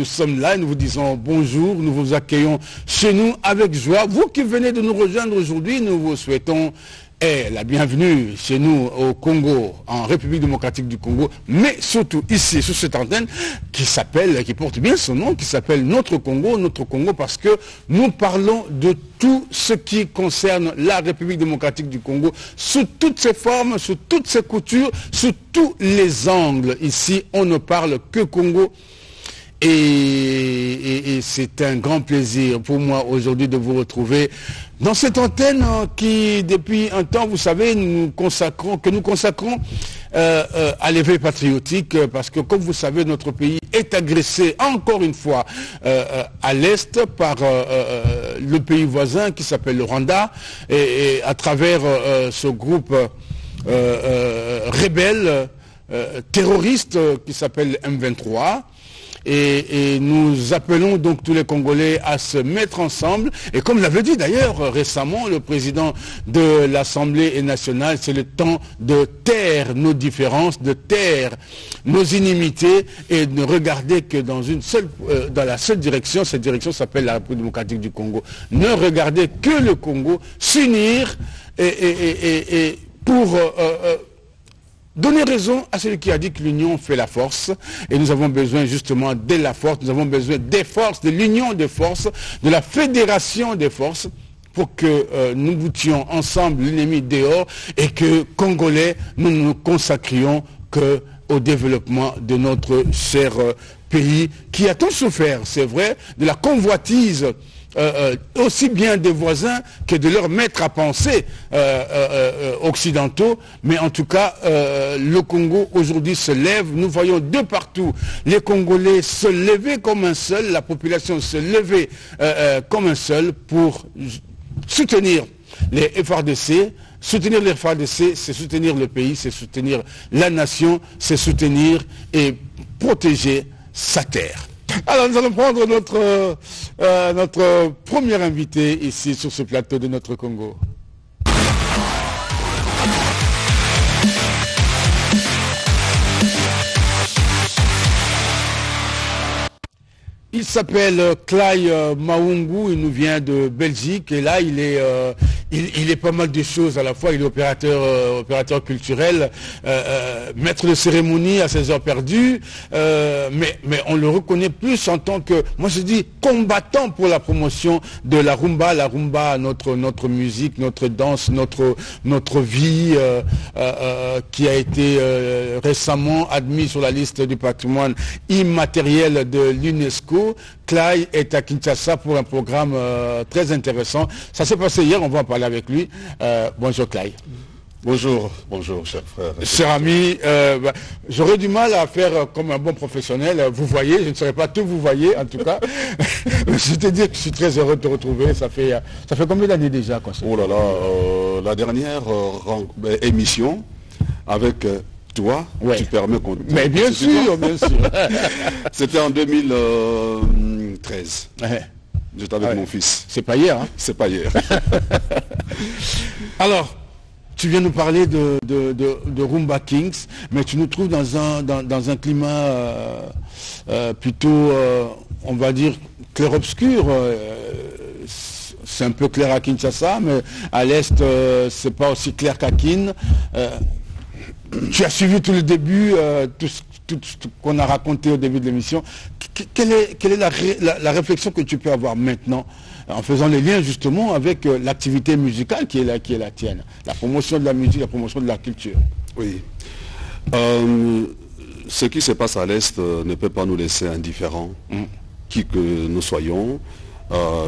sommes là et nous vous disons bonjour, nous vous accueillons chez nous avec joie. Vous qui venez de nous rejoindre aujourd'hui, nous vous souhaitons la bienvenue chez nous au Congo, en République démocratique du Congo, mais surtout ici, sur cette antenne qui porte bien son nom, qui s'appelle Notre Congo parce que nous parlons de tout ce qui concerne la République démocratique du Congo, sous toutes ses formes, sous toutes ses coutures, sous tous les angles. Ici, on ne parle que Congo. Et c'est un grand plaisir pour moi aujourd'hui de vous retrouver dans cette antenne qui, depuis un temps, vous savez, nous consacrons à l'éveil patriotique, parce que, comme vous savez, notre pays est agressé, encore une fois, à l'Est par le pays voisin qui s'appelle le Rwanda, et à travers ce groupe rebelle, terroriste qui s'appelle M23. Et nous appelons donc tous les Congolais à se mettre ensemble. Et comme l'avait dit d'ailleurs récemment le président de l'Assemblée nationale, c'est le temps de taire nos différences, de taire nos inimitiés et de ne regarder que dans la seule direction. Cette direction s'appelle la République démocratique du Congo. Ne regardez que le Congo, s'unir et pour donner raison à celui qui a dit que l'union fait la force, et nous avons besoin justement de la force, nous avons besoin des forces, de l'union des forces, de la fédération des forces, pour que nous boutions ensemble l'ennemi dehors, et que, Congolais, nous ne nous consacrions qu'au développement de notre cher pays, qui a tant souffert, c'est vrai, de la convoitise aussi bien des voisins que de leurs maîtres à penser occidentaux, mais en tout cas le Congo aujourd'hui se lève. Nous voyons de partout les Congolais se lever comme un seul, la population se lever comme un seul pour soutenir les FARDC. Soutenir les FARDC, c'est soutenir le pays, c'est soutenir la nation, c'est soutenir et protéger sa terre. Alors nous allons prendre notre premier invité ici sur ce plateau de Notre Congo. Il s'appelle Clay Maungu, il nous vient de Belgique et là il est pas mal de choses à la fois. Il est opérateur culturel, maître de cérémonie à ses heures perdues, mais on le reconnaît plus en tant que, moi je dis, combattant pour la promotion de la rumba. La rumba, notre musique, notre danse, notre vie, qui a été récemment admis sur la liste du patrimoine immatériel de l'UNESCO. Clay est à Kinshasa pour un programme très intéressant. Ça s'est passé hier, on va en parler avec lui. Bonjour Clay. Bonjour, cher frère. Cher ami, j'aurais du mal à faire comme un bon professionnel. Vous voyez, je ne saurais pas tout vous voyez, en tout cas. Je te dis que je suis très heureux de te retrouver. Ça fait combien d'années déjà qu'on se... Oh là là, la dernière émission avec... toi, ouais. Tu permets qu'on... Mais bien sûr, bien sûr. C'était en 2013. Ouais. J'étais avec mon fils. C'est pas hier, hein? C'est pas hier. Alors, tu viens nous parler de Rumba Kings, mais tu nous trouves dans un climat plutôt, on va dire, clair-obscur. C'est un peu clair à Kinshasa, mais à l'est, c'est pas aussi clair qu'à Kin. Tu as suivi tout le début, tout ce qu'on a raconté au début de l'émission. Quelle est la réflexion que tu peux avoir maintenant, en faisant les liens justement avec l'activité musicale qui est la tienne, la promotion de la musique, la promotion de la culture? Oui. Ce qui se passe à l'Est ne peut pas nous laisser indifférents, qui que nous soyons,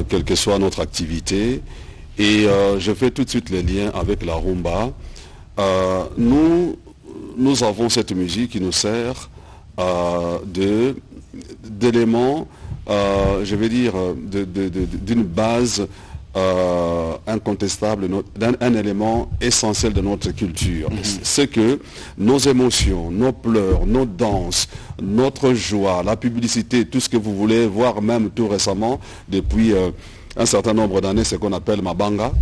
quelle que soit notre activité. Et je fais tout de suite le lien avec la rumba. Nous avons cette musique qui nous sert d'éléments, je vais dire, d'une base incontestable, un élément essentiel de notre culture. C'est que nos émotions, nos pleurs, nos danses, notre joie, la publicité, tout ce que vous voulez, voire même tout récemment, depuis un certain nombre d'années, ce qu'on appelle Mabanga,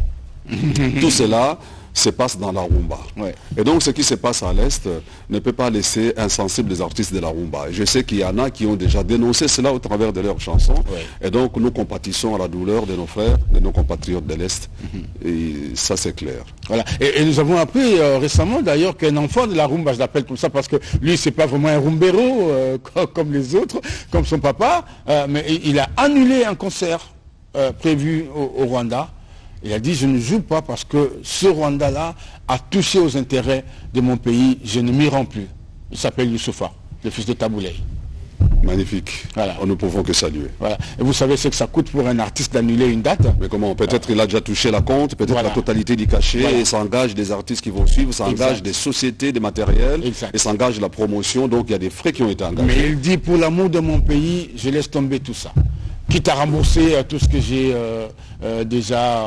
tout cela, se passe dans la rumba. Ouais. Et donc ce qui se passe à l'Est ne peut pas laisser insensibles les artistes de la rumba. Et je sais qu'il y en a qui ont déjà dénoncé cela au travers de leurs chansons. Ouais. Et donc nous compatissons à la douleur de nos frères, de nos compatriotes de l'Est. Et ça c'est clair. Voilà. Et nous avons appris récemment d'ailleurs qu'un enfant de la rumba, je l'appelle comme ça parce que lui c'est pas vraiment un rumbero comme les autres, comme son papa, mais il a annulé un concert prévu au Rwanda. Il a dit je ne joue pas parce que ce Rwanda-là a touché aux intérêts de mon pays, je ne m'y rends plus. Il s'appelle Youssoufa, le fils de Taboulay. Magnifique. Voilà. Nous ne pouvons que saluer. Voilà. Et vous savez ce que ça coûte pour un artiste d'annuler une date? Mais comment? Peut-être il a déjà touché la compte, peut-être Voilà. la totalité du cachet, Voilà. et ça engage des artistes qui vont suivre, ça engage Exact. des sociétés, des matériels, Exact. et ça engage la promotion, donc il y a des frais qui ont été engagés. Mais il dit pour l'amour de mon pays, je laisse tomber tout ça. Quitte à rembourser tout ce que j'ai déjà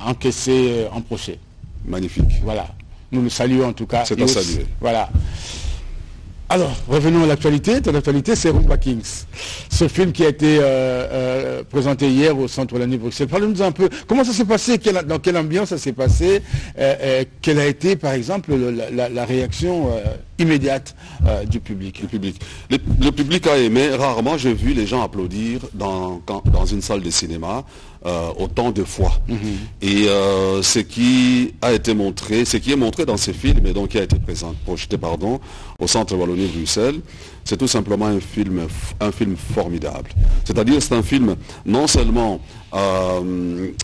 encaissé en procès. Magnifique. Voilà. Nous le saluons en tout cas. C'est Et à aussi- saluer. Voilà. Alors, revenons à l'actualité. Ton actualité, c'est Rumba Kings. Ce film qui a été présenté hier au Centre Wallonie Bruxelles. Parlez-nous un peu. Comment ça s'est passé? Dans quelle ambiance ça s'est passé? Quelle a été, par exemple, la réaction immédiate du public? Le public a aimé. Rarement j'ai vu les gens applaudir dans une salle de cinéma autant de fois. Et ce qui a été montré, ce qui est montré dans ces films et donc qui a été projeté au Centre Wallonie-Bruxelles, c'est tout simplement un film formidable. C'est-à-dire c'est un film non seulement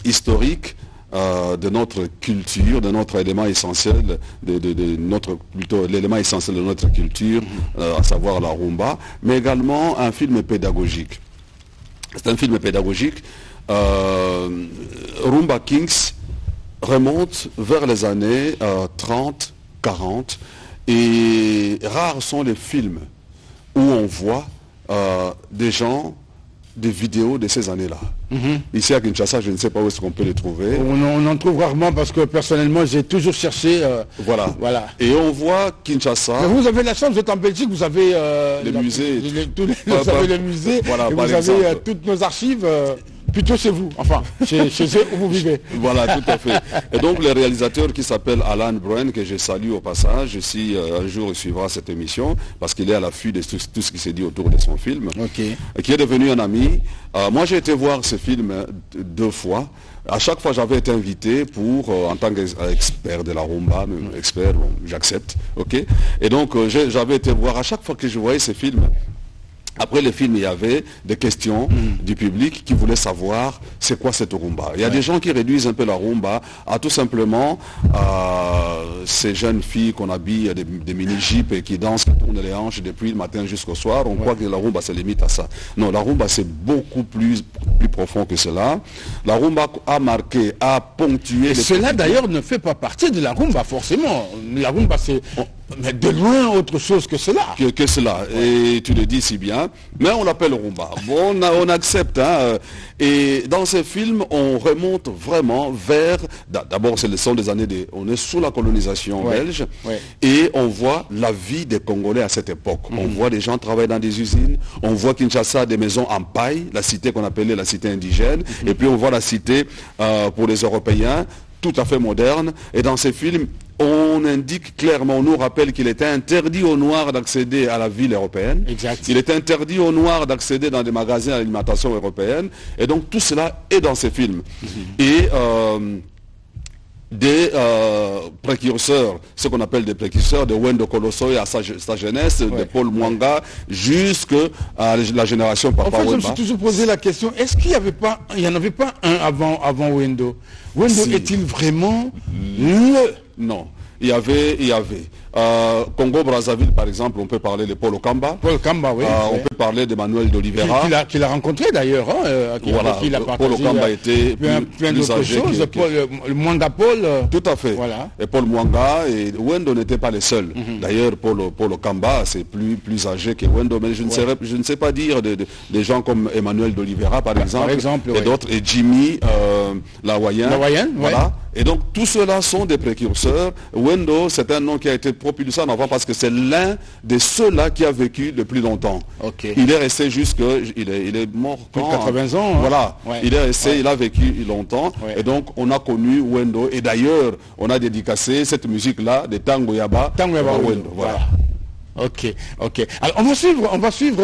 historique, de notre culture, de notre élément essentiel, l'élément essentiel de notre culture, à savoir la rumba, mais également un film pédagogique. C'est un film pédagogique. Rumba Kings remonte vers les années 30, 40, et rares sont les films où on voit des gens, des vidéos de ces années-là. Ici à Kinshasa, je ne sais pas où est-ce qu'on peut les trouver. On en trouve rarement parce que personnellement, j'ai toujours cherché. Voilà. Voilà. Et on voit Kinshasa. Mais vous avez la chance, vous êtes en Belgique, vous avez Les musées. vous avez les musées, Voilà, et par vous avez exemple. toutes nos archives, plutôt chez vous, enfin, chez eux où vous vivez. Voilà, tout à fait. Et donc le réalisateur qui s'appelle Alan Bruen, que je salue au passage, si un jour il suivra cette émission, parce qu'il est à l'affût de tout ce qui s'est dit autour de son film, Ok. et qui est devenu un ami. Moi j'ai été voir ce film 2 fois. À chaque fois j'avais été invité pour, en tant qu'expert de la rumba, même expert, bon, j'accepte, ok. Et donc j'avais été voir, à chaque fois que je voyais ce film, après le film, il y avait des questions du public qui voulaient savoir c'est quoi cette rumba. Il y a des gens qui réduisent un peu la rumba à tout simplement ces jeunes filles qu'on habille des mini-jeeps et qui dansent, qui tournent les hanches depuis le matin jusqu'au soir. On croit que la rumba se limite à ça. Non, la rumba c'est beaucoup plus profond que cela. La rumba a marqué, a ponctué... Et cela d'ailleurs ne fait pas partie de la rumba forcément. La rumba c'est mais de loin autre chose que cela. Que cela, et tu le dis si bien, mais on l'appelle rumba. Bon, on accepte, hein, et dans ces films, on remonte vraiment vers, d'abord ce sont des années, on est sous la colonisation belge, et on voit la vie des Congolais à cette époque. On voit des gens travailler dans des usines, on voit Kinshasa, des maisons en paille, la cité qu'on appelait la cité indigène, et puis on voit la cité pour les Européens, tout à fait moderne, et dans ces films, on indique clairement, on nous rappelle qu'il était interdit aux Noirs d'accéder à la ville européenne. Exact. Il est interdit aux Noirs d'accéder dans des magasins d'alimentation européenne. Et donc tout cela est dans ces films. Et des précurseurs, ce qu'on appelle des précurseurs, de Wendo Kolossoy à sa jeunesse, de Paul Mwanga, jusqu'à la génération Papa En fait, je me Wemba. suis toujours posé la question, est-ce qu'il n'y en avait pas un avant Wendo? Wendo Si. est-il vraiment le... Non, il y avait. Congo-Brazzaville, par exemple, on peut parler de Paul Okamba. Paul Kamba, oui. On peut parler d'Emmanuel d'Oliveira. Qu'il a rencontré d'ailleurs, hein, Voilà, avec qui il a Paul partagé Okamba était plein plus d'autres âgé choses. que- Le Mwanga Paul, Tout à fait. Voilà. Et Paul Mwanga et Wendo n'étaient pas les seuls. D'ailleurs, Paul Okamba, c'est plus âgé que Wendo. Mais je ne sais pas dire des gens comme Emmanuel d'Oliveira, par exemple. exemple, et d'autres. Et Jimmy Lawayen. Lawayen, Voilà. Et donc tout cela sont des précurseurs. Wendo, c'est un nom qui a été propulsé en avant parce que c'est l'un de ceux-là qui a vécu le plus longtemps. Okay. Il est resté jusque, il est mort plus de 80 ans. Hein. Voilà, ouais. Il est resté, il a vécu longtemps. Ouais. Et donc on a connu Wendo. Et d'ailleurs, on a dédicacé cette musique-là de Tango Yaba. Tango Yaba Wendo. Voilà. Ok. Alors on va suivre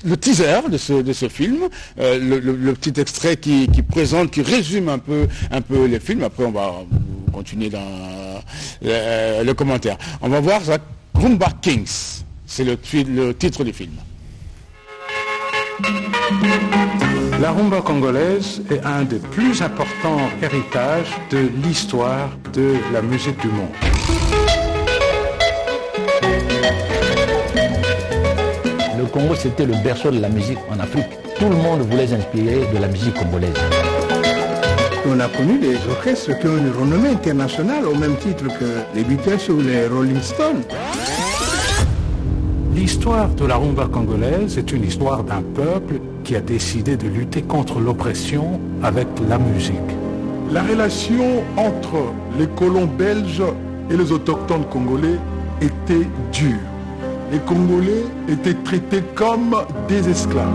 le teaser de ce film, le petit extrait qui présente, qui résume un peu les films. Après on va continuer dans le commentaire. On va voir ça. Rumba Kings, c'est le titre du film. La rumba congolaise est un des plus importants héritages de l'histoire de la musique du monde. Le Congo, c'était le berceau de la musique en Afrique. Tout le monde voulait s'inspirer de la musique congolaise. On a connu des orchestres qui ont une renommée internationale au même titre que les Beatles ou les Rolling Stones. L'histoire de la rumba congolaise est une histoire d'un peuple qui a décidé de lutter contre l'oppression avec la musique. La relation entre les colons belges et les autochtones congolais était dure. Les Congolais étaient traités comme des esclaves.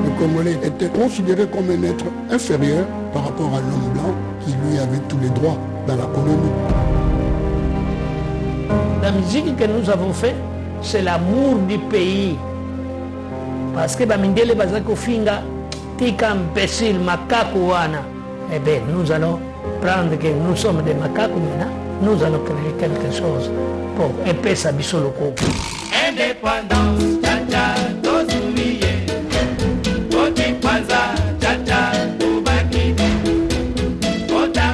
Le Congolais était considéré comme un être inférieur par rapport à l'homme blanc qui lui avait tous les droits dans la colonie. La musique que nous avons faite, c'est l'amour du pays. Parce que Bamindele Bazako Finga, Tika imbécile, macaco wana. Eh bien, nous allons prendre que nous sommes des macaques maintenant, nous allons créer quelque chose pour épais sa bisoloko. Indépendance, tcha tozumiye. Otipanza, tcha tubaki.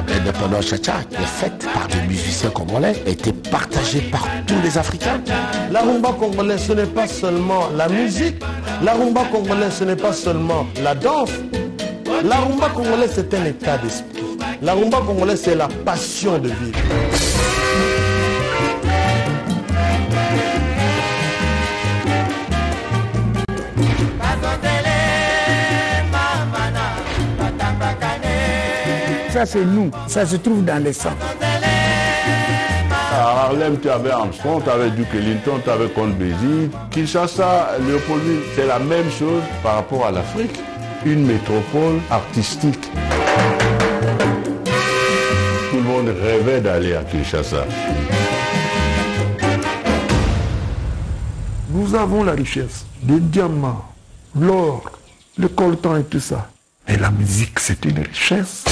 L'indépendance Tcha qui est faite par des musiciens congolais a été partagée par tous les Africains. La rumba congolaise, ce n'est pas seulement la musique. La rumba congolaise, ce n'est pas seulement la danse. La rumba congolaise, c'est un état d'esprit. La rumba congolaise, c'est la passion de vivre. Ça, c'est nous. Ça se trouve dans les sangs. À Harlem, tu avais Armstrong, tu avais Duke Ellington, tu avais Count Basie. Kinshasa, Léopoldville, c'est la même chose par rapport à l'Afrique. Une métropole artistique. Tout le monde rêvait d'aller à Kinshasa. Nous avons la richesse des diamants, l'or, le coltan et tout ça. Et la musique, c'est une richesse.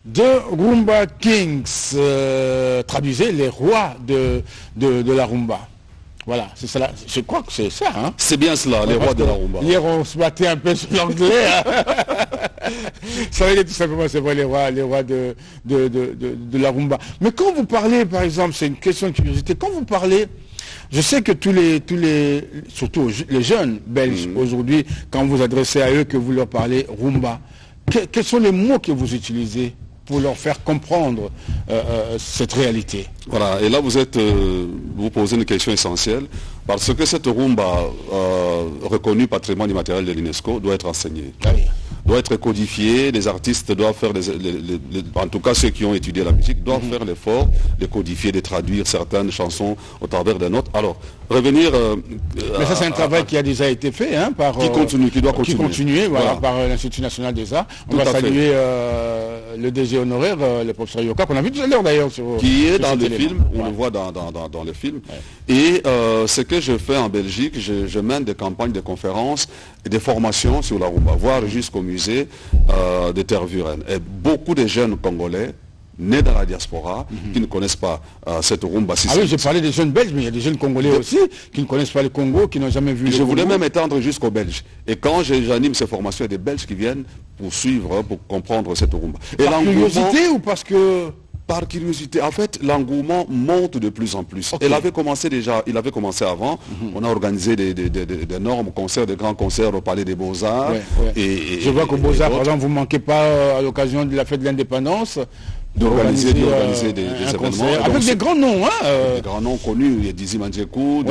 De Rumba Kings, traduisez les rois de la rumba. Voilà, c'est ça. Je crois que c'est ça. Hein. C'est bien cela, les rois de la rumba. Hier, on se battait un peu sur l'anglais. Hein. Ça veut dire tout simplement, c'est vrai, les rois de la rumba. Mais quand vous parlez, par exemple, c'est une question de curiosité, quand vous parlez, je sais que surtout les jeunes belges aujourd'hui, quand vous adressez à eux, que vous leur parlez rumba, quels sont les mots que vous utilisez pour leur faire comprendre cette réalité? Voilà, et là vous posez une question essentielle, parce que cette rumba reconnue patrimoine immatériel de l'UNESCO doit être enseignée. Ah oui. Doit être codifié, les artistes doivent faire, en tout cas ceux qui ont étudié la musique, doivent faire l'effort de codifier, de traduire certaines chansons au travers des notes. Alors, revenir... mais ça c'est un travail qui a déjà été fait, hein, par... qui doit continuer. Voilà. Par l'Institut National des Arts. On va saluer le DG honoraire, le professeur Yoka, qu'on a vu tout à l'heure d'ailleurs. Qui est dans le film, on le voit dans le film. Ouais. Et ce que je fais en Belgique, je mène des campagnes de conférences et des formations sur la rumba, voire jusqu'au musée de Tervuren. Et beaucoup de jeunes Congolais nés dans la diaspora, qui ne connaissent pas cette rumba. Ah oui, j'ai parlé des jeunes Belges, mais il y a des jeunes Congolais aussi qui ne connaissent pas le Congo, qui n'ont jamais vu le Congo. Je voulais même étendre jusqu'aux Belges. Et quand j'anime ces formations, il y a des Belges qui viennent pour suivre, pour comprendre cette rumba. Par curiosité ou parce que... par curiosité. En fait, l'engouement monte de plus en plus. Okay. Il avait commencé avant. On a organisé d'énormes concerts, de grands concerts au Palais des Beaux-Arts. Et je vois qu'au Beaux-Arts, par exemple, vous ne manquez pas à l'occasion de la fête de l'indépendance d'organiser des événements. Avec des grands noms. Des grands noms connus. Il y a Dizzy Mandjekou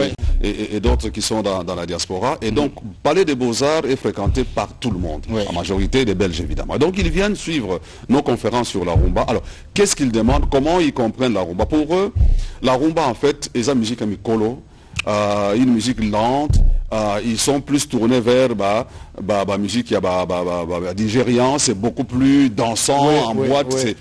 et d'autres qui sont dans la diaspora. Et donc, Palais des Beaux-Arts est fréquenté par tout le monde. La majorité des Belges, évidemment. Donc, ils viennent suivre nos conférences sur la rumba. Alors, qu'est-ce qu'ils demandent? Comment ils comprennent la rumba? Pour eux, la rumba, en fait, est une musique amicolo, une musique lente. Ils sont plus tournés vers musique nigérian, c'est beaucoup plus dansant en boîte.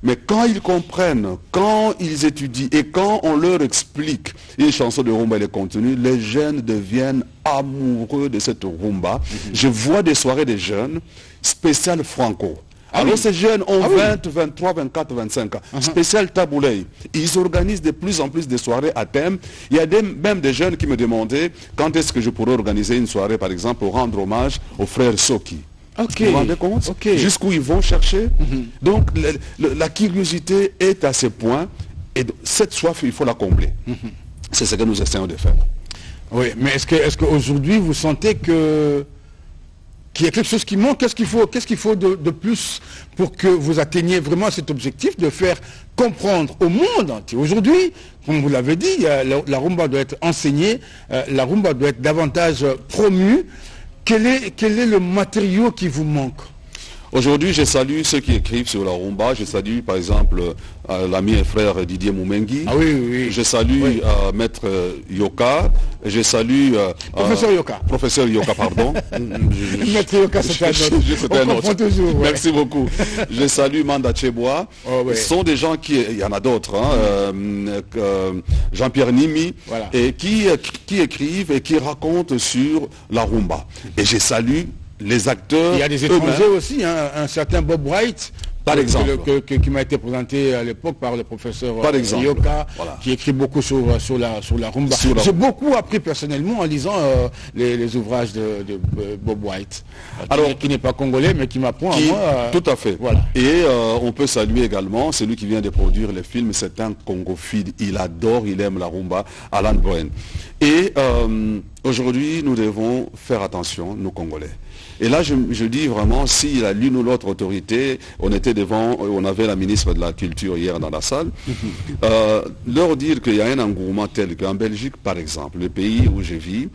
Mais quand ils comprennent, quand ils étudient et quand on leur explique les chansons de rumba et les contenus, les jeunes deviennent amoureux de cette rumba. Je vois des soirées des jeunes spéciales franco. Alors ces jeunes ont 20, 23, 24, 25 ans. Spécial taboulé. Ils organisent de plus en plus de soirées à thème. Il y a même des jeunes qui me demandaient quand est-ce que je pourrais organiser une soirée, par exemple, pour rendre hommage aux frères Soki. Vous vous rendez compte? Jusqu'où ils vont chercher. Donc la curiosité est à ce point. Et cette soif, il faut la combler. C'est ce que nous essayons de faire. Oui, mais est-ce qu'aujourd'hui, vous sentez qu'il y a quelque chose qui manque? Qu'est-ce qu'il faut de plus pour que vous atteigniez vraiment cet objectif de faire comprendre au monde entier? Aujourd'hui, comme vous l'avez dit, la rumba doit être enseignée, la rumba doit être davantage promue. Quel est le matériau qui vous manque? Aujourd'hui, je salue ceux qui écrivent sur la rumba. Je salue par exemple l'ami et frère Didier Moumengi. Je salue Maître Yoka. Je salue... Professeur Yoka. Professeur Yoka, pardon. Maître Yoka, c'est un autre. Toujours, Merci beaucoup. Je salue Manda Cheboa. Ce sont des gens qui... Il y en a d'autres. Jean-Pierre Nimi. Et qui écrivent et qui racontent sur la rumba. Et je salue les acteurs. Il y a des étrangers aussi, un certain Bob White, par exemple, qui m'a été présenté à l'époque par le professeur Yoka, qui écrit beaucoup sur la rumba. J'ai beaucoup appris personnellement en lisant les ouvrages de Bob White, qui n'est pas congolais, mais qui m'apprend à moi. Tout à fait. Et on peut saluer également celui qui vient de produire les films, c'est un congophile. Il adore, il aime la rumba, Alan Bowen. Et aujourd'hui, nous devons faire attention, nous Congolais. Et là, je dis vraiment, s'il y a l'une ou l'autre autorité, on avait la ministre de la Culture hier dans la salle, leur dire qu'il y a un engouement tel qu'en Belgique, par exemple, le pays où je vis,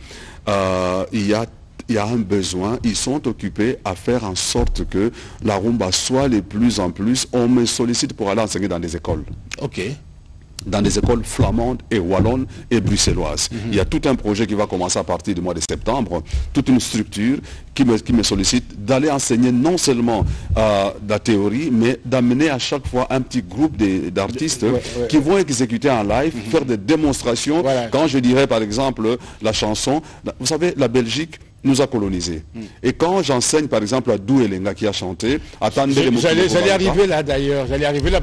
il y a un besoin, ils sont occupés à faire en sorte que la rumba soit de plus en plus, on me sollicite pour aller enseigner dans des écoles. Dans des écoles flamandes et wallonnes et bruxelloises. Il y a tout un projet qui va commencer à partir du mois de septembre, toute une structure qui me sollicite d'aller enseigner non seulement la théorie, mais d'amener à chaque fois un petit groupe d'artistes qui vont exécuter en live, faire des démonstrations. Quand je dirais par exemple la chanson, vous savez, la Belgique nous a colonisés. Et quand j'enseigne par exemple à Dou Elenga qui a chanté, j'allais arriver là d'ailleurs,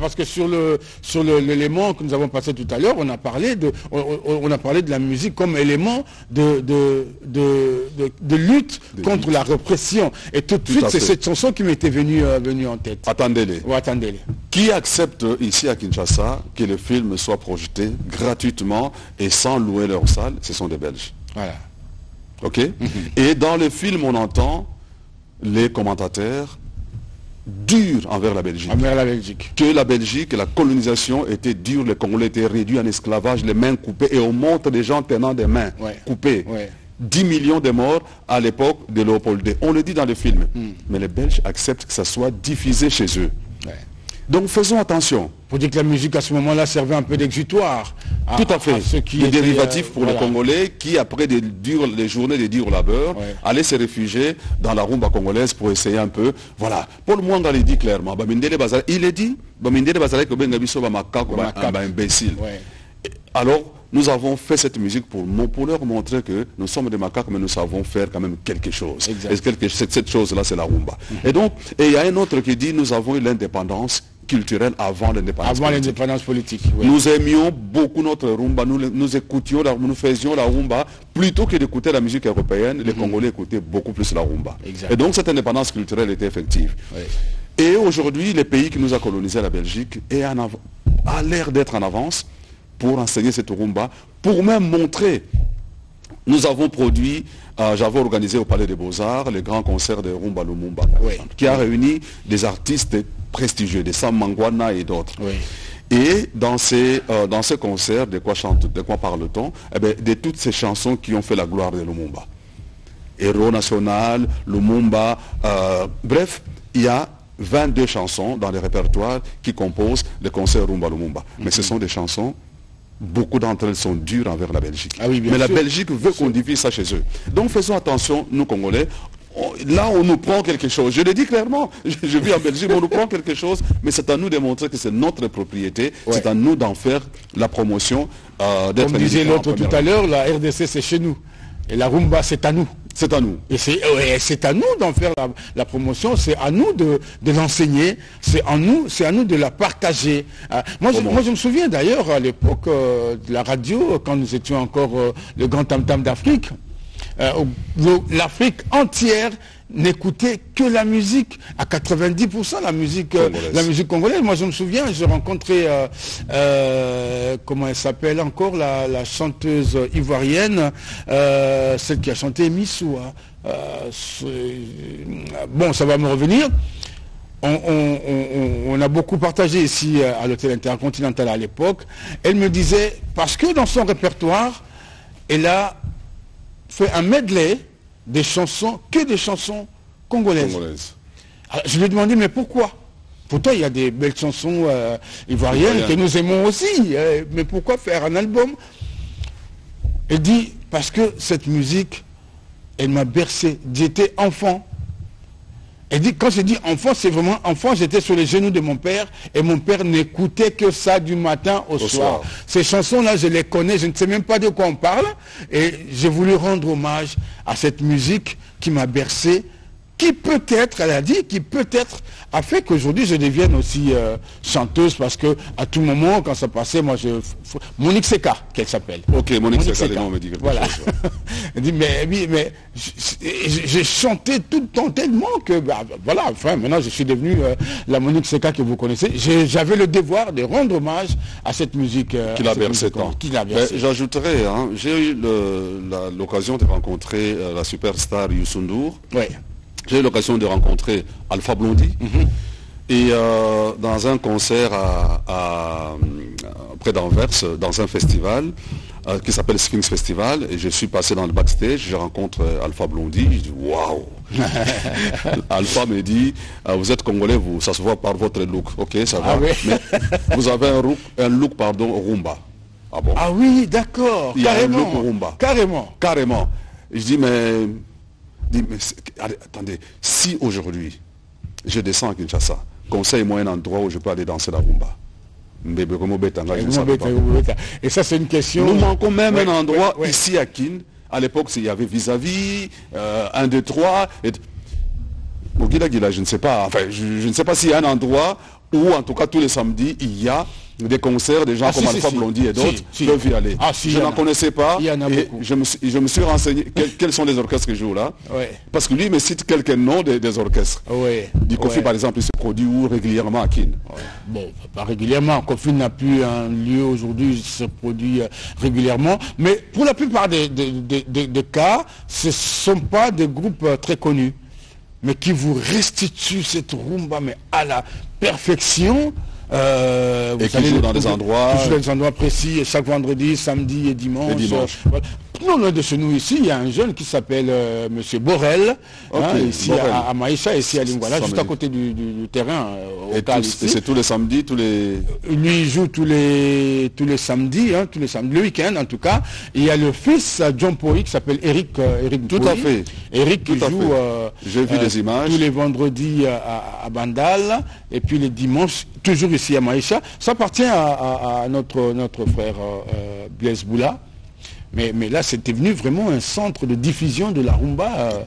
parce que sur l'élément que nous avons passé tout à l'heure, on a parlé de la musique comme élément de lutte contre la répression. Et tout de suite, c'est cette chanson qui m'était venue en tête. Attendez-les. Qui accepte ici à Kinshasa que le film soit projeté gratuitement et sans louer leur salle? Ce sont des Belges. Et dans le film, on entend les commentateurs durs envers la Belgique. Que la Belgique, la colonisation était dure, les Congolais étaient réduits en esclavage, les mains coupées, et on montre des gens tenant des mains coupées. 10 millions de morts à l'époque de Léopold II. On le dit dans le film. Mais les Belges acceptent que ça soit diffusé chez eux. Donc faisons attention. Pour dire que la musique à ce moment-là servait un peu d'exutoire. Tout à fait. Le dérivatif pour les Congolais qui, après des journées de dur labeur, allaient se réfugier dans la rumba congolaise pour essayer un peu. Voilà. Paul Mwanga le dit clairement. Il est dit, imbécile. Alors, nous avons fait cette musique pour leur montrer que nous sommes des macaques, mais nous savons faire quand même quelque chose. Et cette chose-là, c'est la rumba. Et donc, il y a un autre qui dit, nous avons eu l'indépendance culturelle avant l'indépendance politique. Nous aimions beaucoup notre rumba, nous écoutions, nous faisions la rumba, plutôt que d'écouter la musique européenne, les Congolais écoutaient beaucoup plus la rumba. Et donc cette indépendance culturelle était effective. Et aujourd'hui, le pays qui nous a colonisé, la Belgique, a l'air d'être en avance pour enseigner cette rumba, pour même montrer. Nous avons produit, j'avais organisé au Palais des Beaux-Arts, le grand concert de Rumba Lumumba, qui a réuni des artistes prestigieux, des Sam Mangwana et d'autres. Oui. Et dans ces concerts, de quoi parle-t-on? Eh bien, de toutes ces chansons qui ont fait la gloire de Lumumba. Héros national, Lumumba, bref, il y a 22 chansons dans les répertoires qui composent le concert Rumba Lumumba. Mais ce sont des chansons, beaucoup d'entre elles sont dures envers la Belgique. Ah oui, bien mais sûr. la Belgique veut qu'on divise ça chez eux. Donc faisons attention, nous Congolais. Là, on nous prend quelque chose. Je le dis clairement. Je vis en Belgique, on nous prend quelque chose. Mais c'est à nous de montrer que c'est notre propriété. Ouais. C'est à nous d'en faire la promotion. Comme disait l'autre tout à l'heure, la RDC, c'est chez nous. Et la rumba, c'est à nous. C'est à nous. Et c'est à nous d'en faire la promotion, c'est à nous de l'enseigner, c'est à nous de la partager. Moi, je me souviens d'ailleurs à l'époque de la radio, quand nous étions encore le grand tam-tam d'Afrique, l'Afrique entière n'écoutait que la musique, à 90% la musique congolaise. Moi je me souviens, j'ai rencontré, comment elle s'appelle encore, la chanteuse ivoirienne, celle qui a chanté Missou. Bon, ça va me revenir. On a beaucoup partagé ici à l'hôtel Intercontinental à l'époque. Elle me disait, parce que dans son répertoire, elle a fait un medley des chansons, que des chansons congolaises. Alors, je lui ai demandé, mais pourquoi? Pourtant, il y a des belles chansons ivoiriennes que nous aimons aussi. Mais pourquoi faire un album? Elle dit, parce que cette musique, elle m'a bercé. J'étais enfant. Elle dit, quand je dis enfant, c'est vraiment enfant, j'étais sur les genoux de mon père et mon père n'écoutait que ça du matin au soir. Ces chansons-là, je les connais, je ne sais même pas de quoi on parle. Et j'ai voulu rendre hommage à cette musique qui m'a bercé, qui peut-être, elle a dit, qui peut-être a fait qu'aujourd'hui je devienne aussi chanteuse, parce que à tout moment, quand ça passait, moi Monique Seka, qu'elle s'appelle. Ok, Monique Seka, les noms me dit quelque voilà. chose. Elle dit, mais j'ai chanté tout le temps tellement que, voilà, enfin, maintenant je suis devenu la Monique Seka que vous connaissez. J'avais le devoir de rendre hommage à cette musique. Qui l'a bercé tant. J'ajouterais, hein, j'ai eu l'occasion de rencontrer la superstar Youssou N'Dour. Oui. J'ai eu l'occasion de rencontrer Alpha Blondy. Et dans un concert près d'Anvers, dans un festival qui s'appelle Sphinx Festival, et je suis passé dans le backstage, je rencontre Alpha Blondy, je dis waouh. Alpha me dit, vous êtes congolais, ça se voit par votre look. Ok, ça va. Oui. Mais vous avez un look rumba. Ah bon? Ah oui, d'accord. Il y a un look rumba. Carrément. Je dis, mais attendez, si aujourd'hui je descends à Kinshasa, conseille-moi un endroit où je peux aller danser la rumba. Et ça, c'est une question. Nous manquons même un endroit ici à Kin. À l'époque, il y avait vis-à-vis, 1, 2, 3. Je ne sais pas. Enfin, je ne sais pas s'il y a un endroit où, en tout cas, tous les samedis, il y a des concerts, des gens comme Alpha Blondy et d'autres peuvent y aller. Je n'en connaissais pas. Il y en a beaucoup. Je me suis renseigné quels sont les orchestres qui jouent là. Parce que lui me cite quelques noms des orchestres. Du Kofi, par exemple, il se produit où régulièrement à Kin? Bon, pas régulièrement. Kofi n'a plus un lieu aujourd'hui, il se produit régulièrement. Mais pour la plupart des cas, ce ne sont pas des groupes très connus, mais qui vous restituent cette rumba mais à la perfection. Et qui joue dans des endroits précis, et chaque vendredi, samedi et dimanche. Voilà. Non, loin de chez nous ici, il y a un jeune qui s'appelle Monsieur Borel, ici Borel. À Maïcha, ici à Lingouala, juste à côté du terrain. Et c'est tous les samedis, Lui, il joue tous les samedis, le week-end en tout cas. Et il y a le fils John Poi qui s'appelle Eric Tout Poi. à fait. Eric qui joue j'ai vu des images. Tous les vendredis à Bandal, et puis les dimanches, toujours ici à Maïcha. Ça appartient à notre frère Blaise Boula. Mais là, c'était devenu vraiment un centre de diffusion de la rumba.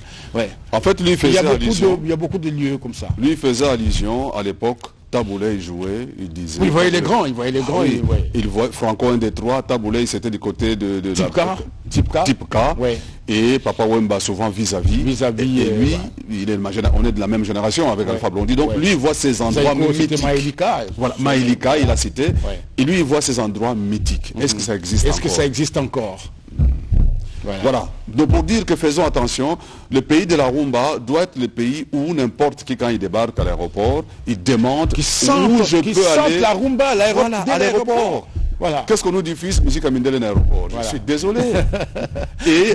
En fait, lui, il faisait allusion. Il y a beaucoup de lieux comme ça. Lui, il faisait allusion à l'époque Taboulé, il jouait, il disait... Oui, il voyait les grands, il voyait les grands. Oui, il voyait Franco 1 des 3, Taboulé, c'était du côté de Tipka. Ouais. Et Papa Wemba souvent vis-à-vis. Et lui, on est de la même génération avec Alpha Blondy. Donc lui, il voit ces endroits mythiques. Maïlika. Voilà, Maïlika, il a cité. Ouais. Et lui, il voit ces endroits mythiques. Est-ce que ça existe encore? Est-ce que ça existe encore? Voilà. Donc pour dire que faisons attention, le pays de la rumba doit être le pays où n'importe qui, quand il débarque à l'aéroport, il demande où je peux aller. La rumba à l'aéroport. Voilà. Qu'est-ce qu'on nous diffuse, musique à Mindele l'aéroport? Je suis désolé. Et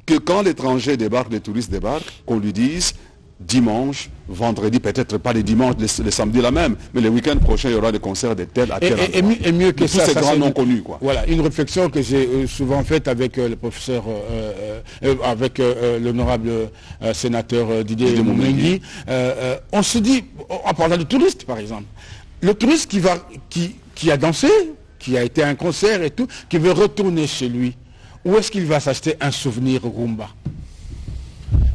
que quand l'étranger débarque, les touristes débarquent, qu'on lui dise dimanche, vendredi, peut-être pas les dimanches, les samedis là même, mais le week-end prochain, il y aura des concerts de tel à tel endroit. Et mieux que ça, tous ces grands non connus, quoi. Voilà, une réflexion que j'ai souvent faite avec le professeur, avec l'honorable sénateur Didier Moumengi. On se dit, en parlant de touristes par exemple, le touriste qui a dansé, qui a été à un concert et tout, qui veut retourner chez lui, où est-ce qu'il va s'acheter un souvenir rumba?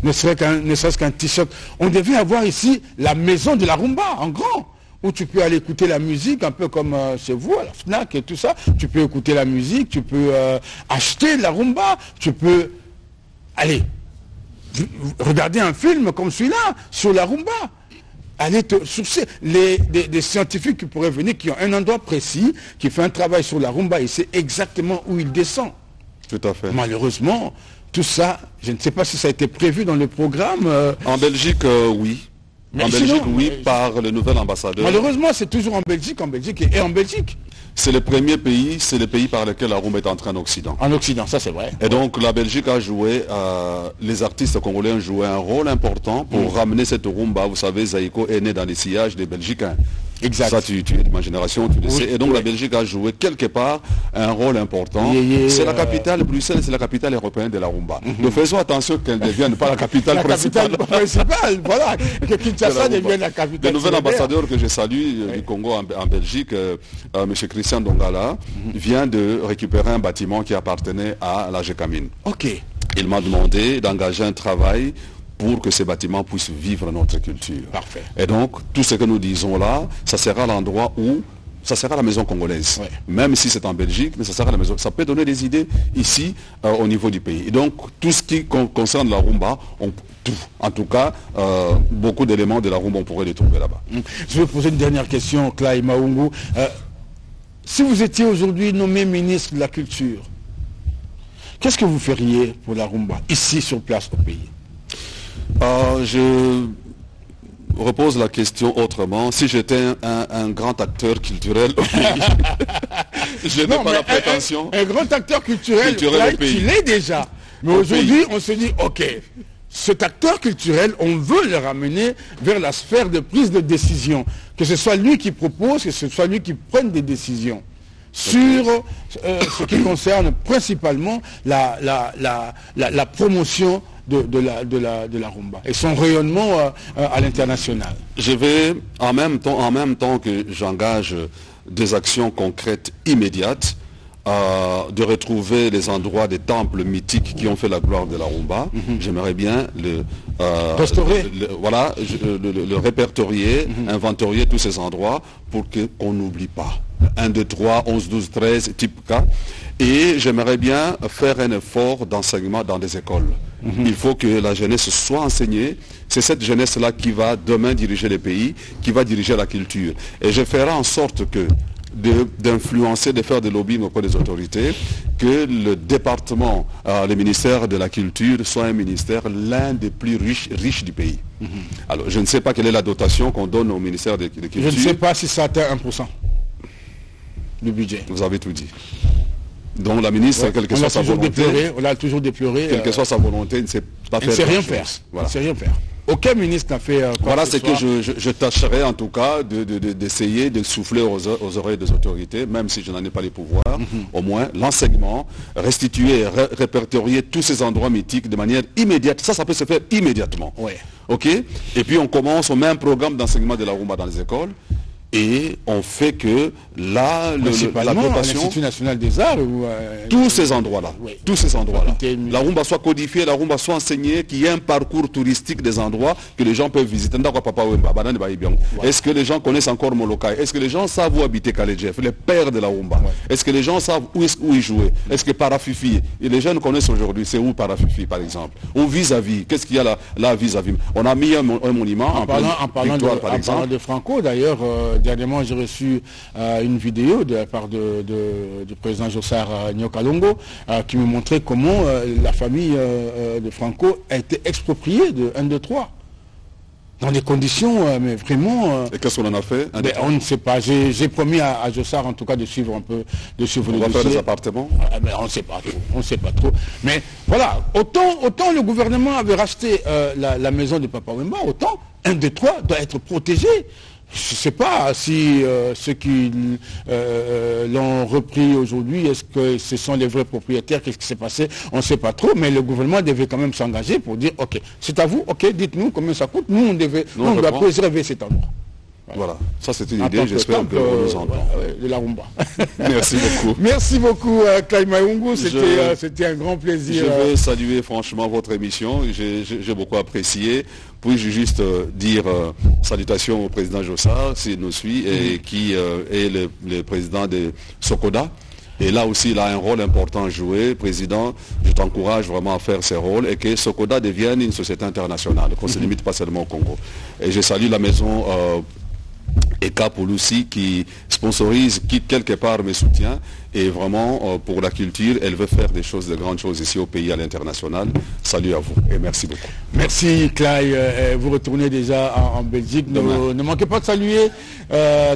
Ne serait-ce qu'un t-shirt. On devait avoir ici la maison de la rumba, en grand, où tu peux aller écouter la musique, un peu comme chez vous, à la FNAC et tout ça. Tu peux écouter la musique, tu peux acheter de la rumba, tu peux aller regarder un film comme celui-là, sur la rumba. Aller sourcer des scientifiques qui pourraient venir, qui ont un endroit précis, qui fait un travail sur la rumba, et c'est exactement où il descend. Tout à fait. Malheureusement, tout ça, je ne sais pas si ça a été prévu dans le programme. En Belgique, oui. En Belgique, oui, par le nouvel ambassadeur. Malheureusement, c'est toujours en Belgique et en Belgique. C'est le premier pays, c'est le pays par lequel la rumba est entrée en Occident. En Occident, ça c'est vrai. Et donc la Belgique a joué, les artistes congolais ont joué un rôle important pour ramener cette rumba. Vous savez, Zaïko est né dans les sillages des Belgicains. Exact. Ça, tu es de ma génération, tu le sais. Et donc la Belgique a joué quelque part un rôle important. C'est la capitale, Bruxelles, c'est la capitale européenne de la rumba. Donc faisons attention qu'elle ne devienne pas la capitale principale. La capitale principale, voilà. Que Kinshasa devienne la capitale. Le nouvel ambassadeur que je salue du Congo en Belgique, M. Christian Dongala, vient de récupérer un bâtiment qui appartenait à la GECAMIN. Ok. Il m'a demandé d'engager un travail pour que ces bâtiments puissent vivre notre culture. Parfait. Et donc, tout ce que nous disons là, ça sera l'endroit où, ça sera la maison congolaise. Ouais. Même si c'est en Belgique, mais ça sera la maison. Ça peut donner des idées ici, au niveau du pays. Et donc, tout ce qui concerne la rumba, en tout cas, beaucoup d'éléments de la rumba, on pourrait les trouver là-bas. Je vais poser une dernière question, Clay Maungu. Si vous étiez aujourd'hui nommé ministre de la Culture, qu'est-ce que vous feriez pour la rumba, ici, sur place, au pays? Je repose la question autrement. Si j'étais un grand acteur culturel au pays, je n'ai pas la prétention. Un grand acteur culturel au pays. Il est déjà. Mais aujourd'hui, on se dit, ok, cet acteur culturel, on veut le ramener vers la sphère de prise de décision. Que ce soit lui qui propose, que ce soit lui qui prenne des décisions sur ce qui concerne principalement la promotion de la rumba et son rayonnement à l'international. Je vais, en même temps que j'engage des actions concrètes immédiates, de retrouver les endroits des temples mythiques qui ont fait la gloire de la rumba, j'aimerais bien restaurer, le répertorier, inventorier tous ces endroits pour qu'on n'oublie pas. 1, 2, 3, 11, 12, 13, type K. Et j'aimerais bien faire un effort d'enseignement dans des écoles. Il faut que la jeunesse soit enseignée. C'est cette jeunesse-là qui va demain diriger les pays, qui va diriger la culture. Et je ferai en sorte que d'influencer, de faire des lobbying auprès des autorités, que le département, le ministère de la Culture soit un ministère l'un des plus riches du pays. Alors, je ne sais pas quelle est la dotation qu'on donne au ministère de Culture. Je ne sais pas si ça atteint 1% du budget. Vous avez tout dit. Donc la ministre, quelle que soit sa volonté, on l'a toujours déploré. Quelle que soit sa volonté, ne sait pas faire. Elle ne sait rien faire. Voilà. Elle ne sait rien faire. Aucun ministre n'a fait voilà ce que je tâcherai en tout cas d'essayer de souffler aux oreilles des autorités, même si je n'en ai pas les pouvoirs, au moins l'enseignement, restituer, répertorier tous ces endroits mythiques de manière immédiate. Ça peut se faire immédiatement. Ouais. Ok. Et puis on commence, on met un programme d'enseignement de la rumba dans les écoles. Et on fait que là, la dotation, l'Institut national des arts, tous ces endroits-là, oui. tous ces endroits-là, la rumba soit codifiée, la rumba soit enseignée, qu'il y ait un parcours touristique des endroits que les gens peuvent visiter. Est-ce que les gens connaissent encore Molokai? Est-ce que les gens savent où habiter Kaledjef, les pères de la rumba? Est-ce que les gens savent où ils jouaient? Est-ce que Parafifi, et les jeunes connaissent aujourd'hui, c'est où Parafifi par exemple? Ou vis-à-vis, qu'est-ce qu'il y a là vis-à-vis? On a mis un monument en parlant de Franco d'ailleurs. Dernièrement, j'ai reçu une vidéo de la part du président Jossar Nyokalongo qui me montrait comment la famille de Franco a été expropriée de 1, 2, 3. Dans des conditions, mais vraiment... Et qu'est-ce qu'on en a fait? On ne sait pas. J'ai promis à Jossar, en tout cas, de suivre un peu, de suivre le dossier. On va faire des appartements? Mais on ne sait pas trop. On ne sait pas trop. Mais voilà, autant le gouvernement avait racheté la maison de Papa Wemba, autant 1, 2, 3 doit être protégé. Je ne sais pas si ceux qui l'ont repris aujourd'hui, est-ce que ce sont les vrais propriétaires, qu'est-ce qui s'est passé, on ne sait pas trop, mais le gouvernement devait quand même s'engager pour dire, ok, c'est à vous, ok, dites-nous combien ça coûte, nous on doit préserver cet endroit. Voilà, ça c'est une idée, j'espère que nous entendons. De la rumba. Merci beaucoup. Merci beaucoup, Clay Mayungu, c'était un grand plaisir. Je veux saluer franchement votre émission, j'ai beaucoup apprécié. Puis-je juste dire salutations au président Jossar, s'il nous suit, et qui est le président de Sokoda. Et là aussi, il a un rôle important à jouer. Président, je t'encourage vraiment à faire ce rôle et que Sokoda devienne une société internationale, qu'on ne se limite pas seulement au Congo. Et je salue la maison Eka Pouloussi qui sponsorise, qui quelque part me soutient. Et vraiment, pour la culture, elle veut faire de grandes choses ici au pays, à l'international. Salut à vous et merci beaucoup. Merci Clay. Vous retournez déjà en Belgique. Ne manquez pas de saluer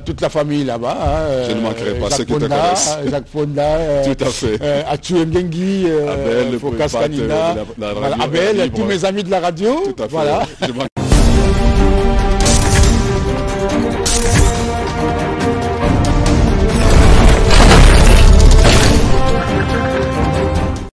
toute la famille là-bas. Je ne manquerai pas ceux qui te connaissent. Jacques Fonda, tout à fait. Atu Ngengi, Abel, Focas Kanina, la radio Abel, tous mes amis de la radio. Tout à fait. Voilà.